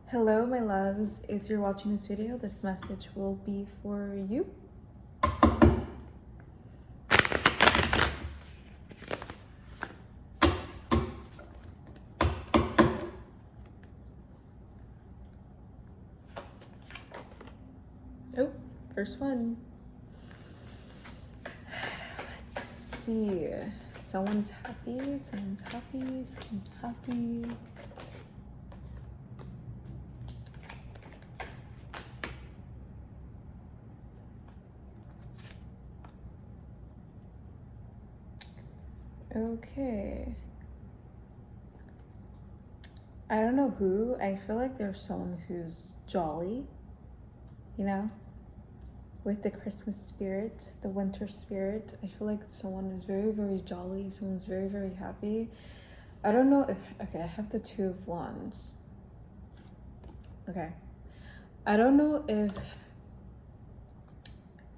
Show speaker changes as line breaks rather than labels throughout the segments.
Hello, my loves. If you're watching this video, this message will be for you. Oh, first one. Let's see. Someone's happy, someone's happy, someone's happy. Okay. I don't know who. I feel like there's someone who's jolly, you know? With the Christmas spirit, the winter spirit. I feel like someone is very, very jolly. Someone's very, very happy. I don't know if... Okay, I have the Two of Wands. Okay. I don't know if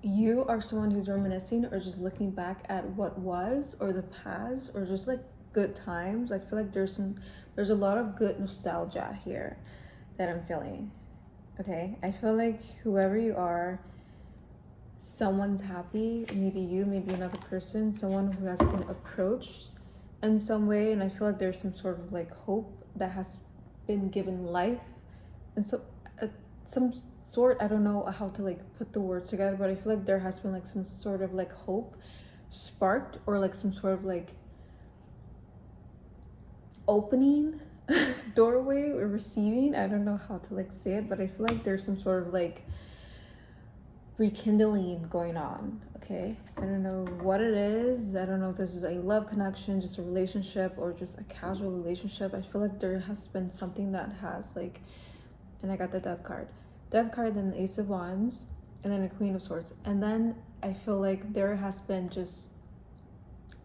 you are someone who's reminiscing or just looking back at what was or the past or just like good times. I feel like there's a lot of good nostalgia here that I'm feeling. Okay, I feel like whoever you are, someone's happy. Maybe you, maybe another person, someone who has been approached in some way, and I feel like there's some sort of like hope that has been given life, and so some sort, I don't know how to like put the words together, but I feel like there has been like some sort of like hope sparked, or like some sort of like opening doorway or receiving. I don't know how to like say it, but I feel like there's some sort of like rekindling going on. Okay, I don't know what it is. I don't know if this is a love connection, just a relationship, or just a casual relationship. I feel like there has been something that has like, and I got the Death card, then the Ace of Wands, and then the Queen of Swords, and then I feel like there has been just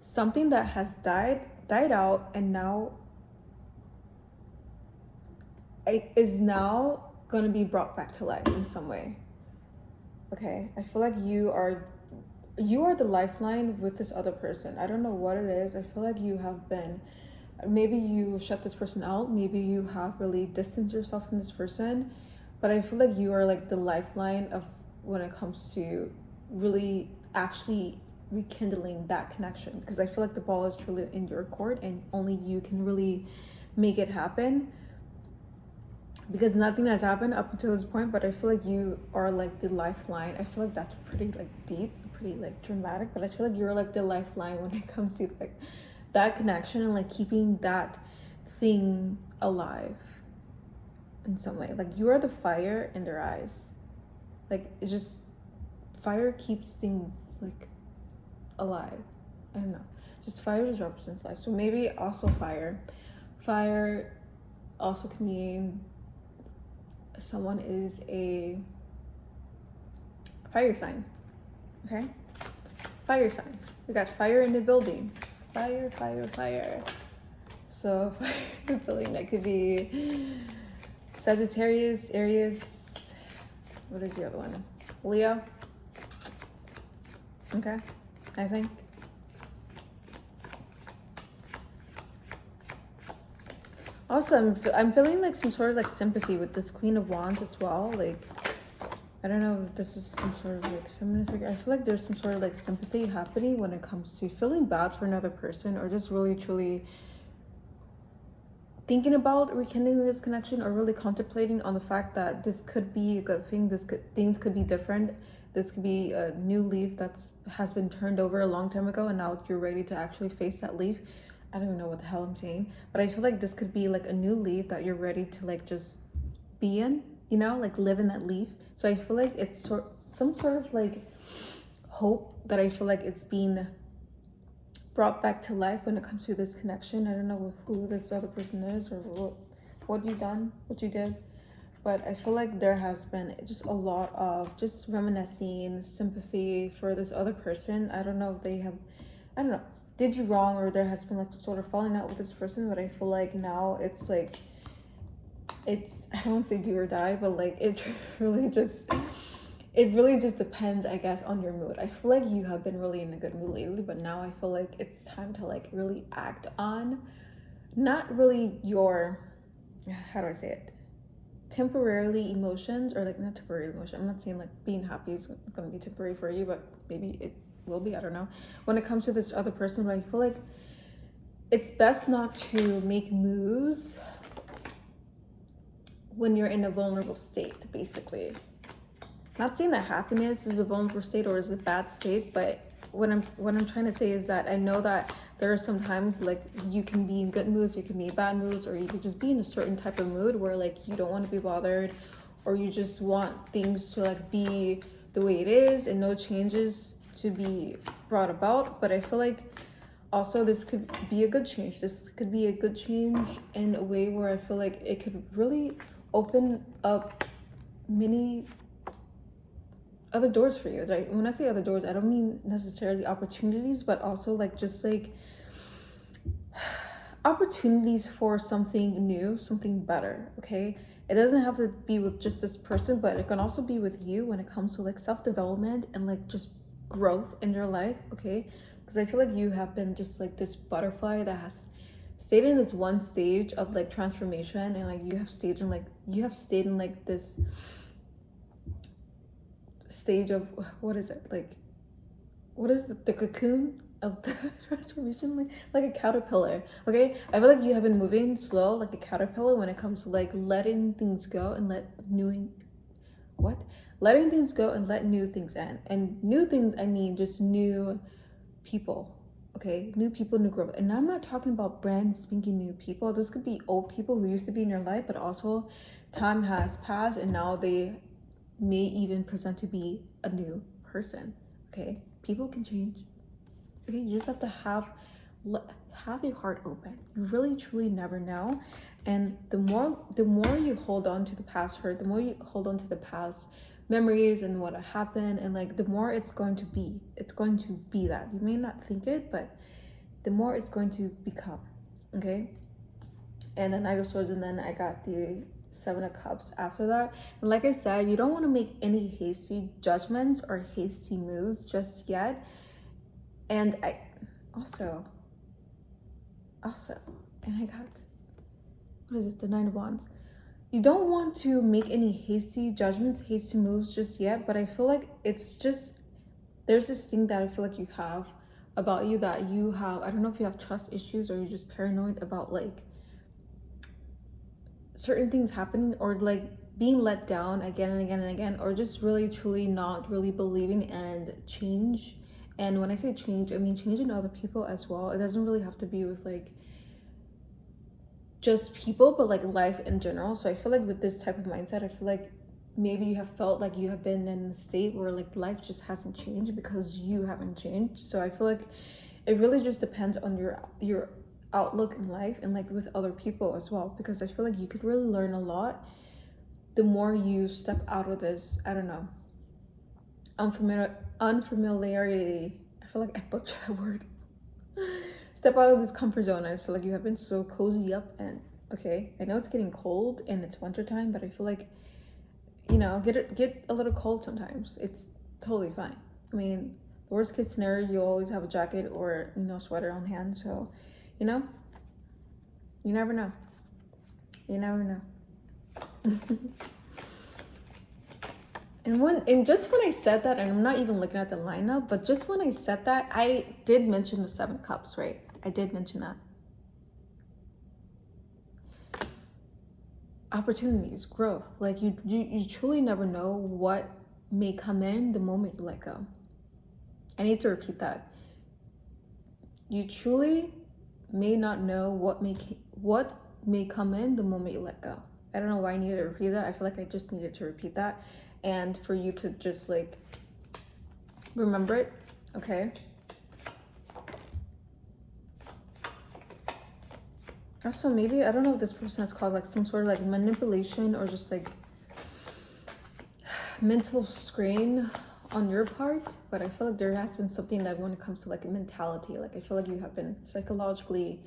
something that has died out, and now it is now gonna be brought back to life in some way. Okay, I feel like you are the lifeline with this other person. I don't know what it is. I feel like you have been, maybe you shut this person out, maybe you have really distanced yourself from this person, but I feel like you are like the lifeline of when it comes to really actually rekindling that connection, because I feel like the ball is truly in your court and only you can really make it happen, because nothing has happened up until this point. But I feel like you are like the lifeline. I feel like that's pretty like deep, pretty like dramatic, but I feel like you're like the lifeline when it comes to like that connection and like keeping that thing alive in some way. Like you are the fire in their eyes. Like it's just, fire keeps things like alive. I don't know, just fire just represents life. So maybe also fire also can mean someone is a fire sign. Okay, fire sign. We got fire in the building. Fire. So fire in the building, that could be Sagittarius, Aries. What is the other one? Leo. Okay, I think. Also, I'm feeling like some sort of like sympathy with this Queen of Wands as well. Like, I don't know if this is some sort of like feminine figure. I feel like there's some sort of like sympathy happening when it comes to feeling bad for another person, or just really truly thinking about rekindling this connection, or really contemplating on the fact that this could be a good thing. Things could be different. This could be a new leaf has been turned over a long time ago, and now you're ready to actually face that leaf. I don't even know what the hell I'm saying, but I feel like this could be like a new leaf that you're ready to like just be in, you know, like live in that leaf. So I feel like it's some sort of like hope that I feel like it's being brought back to life when it comes to this connection. I don't know who this other person is, or what you done, what you did, but I feel like there has been just a lot of just reminiscing, sympathy for this other person. I don't know if they have, I don't know, did you wrong, or there has been like sort of falling out with this person, but I feel like now it's like, it's, I don't want to say do or die, but like it really just depends, I guess, on your mood. I feel like you have been really in a good mood lately, but now I feel like it's time to like really act on, not really your, how do I say it, temporarily emotions, or like not temporary emotion, I'm not saying like being happy is gonna be temporary for you, but maybe it will be, I don't know, when it comes to this other person. But I feel like it's best not to make moves when you're in a vulnerable state, basically. Not saying that happiness is a vulnerable state or is a bad state, but what I'm trying to say is that I know that there are some times like you can be in good moods, you can be in bad moods, or you could just be in a certain type of mood where like you don't want to be bothered, or you just want things to like be the way it is and no changes to be brought about. But I feel like also this could be a good change. This could be a good change in a way where I feel like it could really open up many other doors for you. Like when I say other doors, I don't mean necessarily opportunities, but also like just like opportunities for something new, something better. Okay, it doesn't have to be with just this person, but it can also be with you when it comes to like self-development and like just growth in your life. Okay, because I feel like you have been just like this butterfly that has stayed in this one stage of like transformation, and like you have stayed in like this stage of, what is it, like what is the cocoon of the transformation, like a caterpillar. Okay, I feel like you have been moving slow like a caterpillar when it comes to like letting things go and letting things go and let new things in. And new things, I mean just new people. Okay, new people, new growth. And I'm not talking about brand spanking new people. This could be old people who used to be in your life, but also time has passed and now they may even present to be a new person. Okay, people can change. Okay, you just have to have your heart open. You really truly never know. And the more you hold on to the past hurt, the more you hold on to the past memories and what happened, and like the more it's going to be that. You may not think it, but the more it's going to become. Okay, and the Knight of Swords, and then I got the Seven of Cups after that. And like I said, you don't want to make any hasty judgments or hasty moves just yet. And I also, and I got, what is it, the Nine of Wands. You don't want to make any hasty judgments, hasty moves just yet, but I feel like it's just, there's this thing that I feel like you have about you, that you have, I don't know if you have trust issues or you're just paranoid about like certain things happening, or like being let down again and again and again, or just really truly not really believing in change. And when I say change, I mean change in other people as well. It doesn't really have to be with like just people, but like life in general. So I feel like with this type of mindset, I feel like maybe you have felt like you have been in a state where like life just hasn't changed because you haven't changed. So I feel like it really just depends on your outlook in life, and like with other people as well, because I feel like you could really learn a lot the more you step out of this, I don't know, unfamiliarity. I feel like I butchered that word. Step out of this comfort zone. I feel like you have been so cozy up, and okay, I know it's getting cold and it's winter time, but I feel like, you know, get a little cold sometimes. It's totally fine. I mean, the worst case scenario, you always have a jacket or, you know, sweater on hand. So, you know, you never know. You never know. And just when I said that, and I'm not even looking at the lineup, but just when I said that, I did mention the Seven Cups, right? I did mention that. Opportunities, growth. Like you truly never know what may come in the moment you let go. I need to repeat that. You truly may not know what may come in the moment you let go. I don't know why I needed to repeat that. I feel like I just needed to repeat that, and for you to just like remember it. Okay. Also, maybe, I don't know if this person has caused like some sort of like manipulation or just like mental strain on your part, but I feel like there has been something that when it comes to like a mentality, like I feel like you have been psychologically,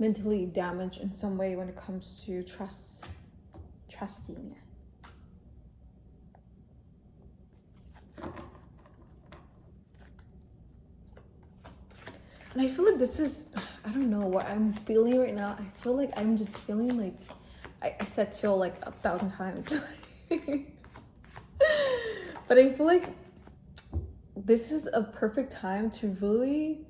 mentally damaged in some way when it comes to trusting. And I feel like this is, I don't know what I'm feeling right now. I feel like I'm just feeling like I said feel like 1,000 times. But I feel like this is a perfect time to really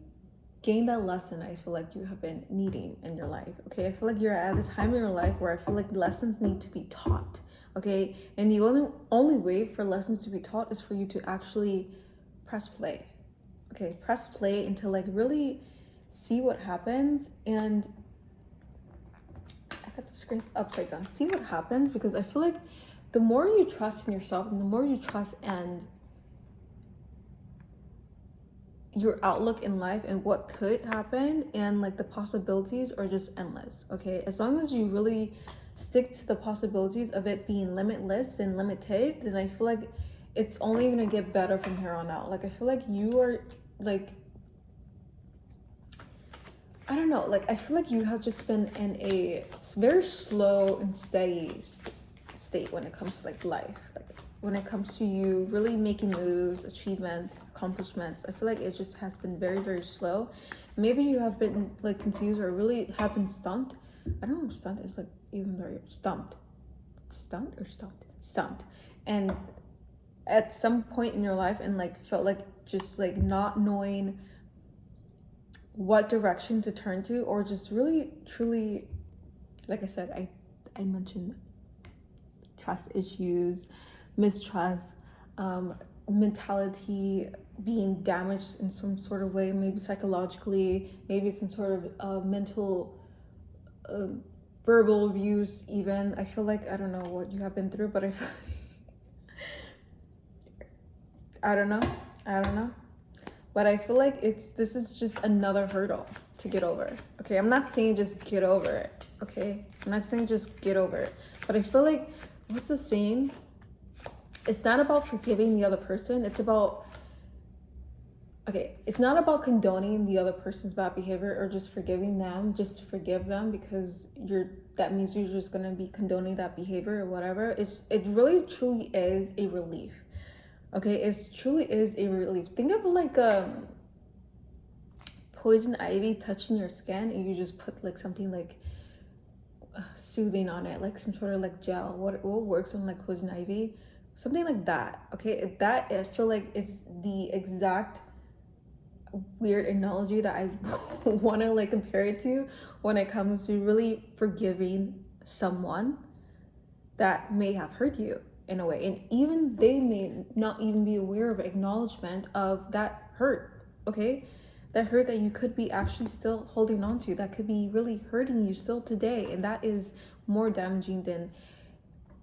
gain that lesson I feel like you have been needing in your life. Okay, I feel like you're at a time in your life where I feel like lessons need to be taught. Okay, and the only way for lessons to be taught is for you to actually press play. Okay, press play until like really see what happens. And I got the screen upside down. See what happens, because I feel like the more you trust in yourself and the more you trust and your outlook in life and what could happen and like the possibilities are just endless. Okay, as long as you really stick to the possibilities of it being limitless and limited, then I feel like it's only gonna get better from here on out. Like I feel like you are like, I don't know, like I feel like you have just been in a very slow and steady state when it comes to like life, like when it comes to you really making moves, achievements, accomplishments. I feel like it just has been very, very slow. Maybe you have been like confused or really have been stumped. I don't know if stunt is like, even though you're stumped and at some point in your life, and like felt like just like not knowing what direction to turn to, or just really truly, like I said, I mentioned trust issues, mistrust, mentality being damaged in some sort of way, maybe psychologically, maybe some sort of mental verbal abuse even. I feel like, I don't know what you have been through, but I feel I don't know, but I feel like this is just another hurdle to get over. Okay, I'm not saying just get over it. Okay, I'm not saying just get over it, but I feel like, what's the saying? It's not about forgiving the other person. It's about, okay, it's not about condoning the other person's bad behavior or just forgiving them just to forgive them, because that means you're just gonna be condoning that behavior or whatever. It really truly is a relief. Okay, it truly is a relief. Think of like poison ivy touching your skin, and you just put like something like soothing on it, like some sort of like gel. What works on like poison ivy? Something like that. Okay, that I feel like it's the exact weird analogy that I want to like compare it to when it comes to really forgiving someone that may have hurt you in a way, and even they may not even be aware of acknowledgement of that hurt. Okay, that hurt that you could be actually still holding on to, that could be really hurting you still today, and that is more damaging than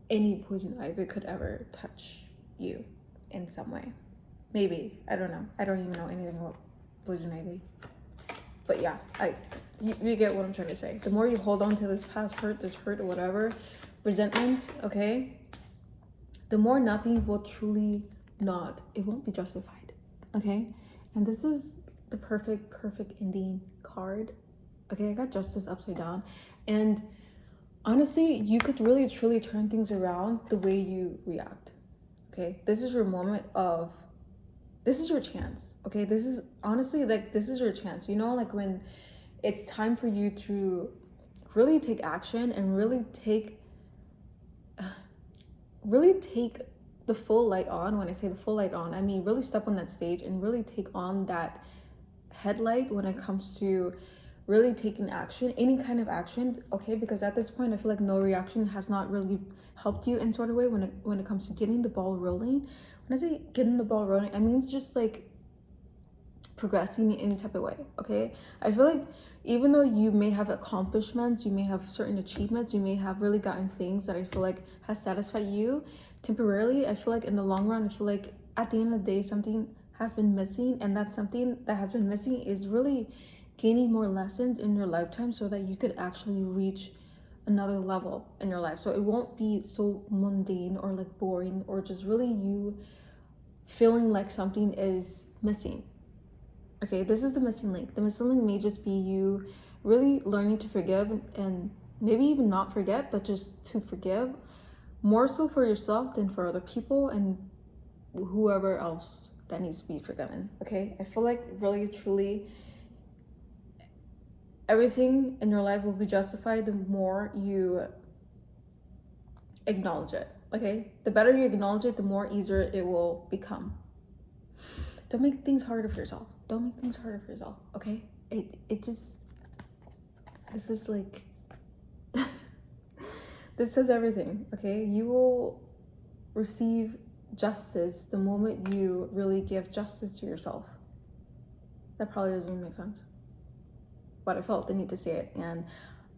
any poison ivy could ever touch you in some way. Maybe, I don't know, I don't even know anything about poison ivy, but yeah, you get what I'm trying to say. The more you hold on to this past hurt, this hurt or whatever, resentment, okay, the more nothing will truly it won't be justified. Okay, and this is the perfect ending card. Okay, I got justice upside down, and honestly, you could really truly turn things around the way you react. Okay, this is your moment of, this is your chance. Okay, this is honestly like, this is your chance, you know, like when it's time for you to really take action and really take the full light on. When I say the full light on, I mean really step on that stage and really take on that headlight when it comes to really taking action, any kind of action. Okay, because at this point I feel like no reaction has not really helped you in sort of way when it comes to getting the ball rolling. When I say getting the ball rolling, I mean it's just like progressing in any type of way. Okay, I feel like even though you may have accomplishments, you may have certain achievements, you may have really gotten things that I feel like has satisfied you temporarily, I feel like in the long run, I feel like at the end of the day something has been missing, and that something that has been missing is really gaining more lessons in your lifetime so that you could actually reach another level in your life. So it won't be so mundane or like boring, or just really you feeling like something is missing. Okay, this is the missing link. The missing link may just be you really learning to forgive, and maybe even not forget, but just to forgive more so for yourself than for other people and whoever else that needs to be forgiven. Okay, I feel like really truly everything in your life will be justified the more you acknowledge it, okay? The better you acknowledge it, the more easier it will become. Don't make things harder for yourself. Don't make things harder for yourself, okay? It just, this is like, this says everything, okay? You will receive justice the moment you really give justice to yourself. That probably doesn't even make sense, but I felt the need to say it, and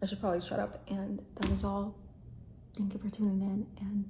I should probably shut up. And that is all. Thank you for tuning in, and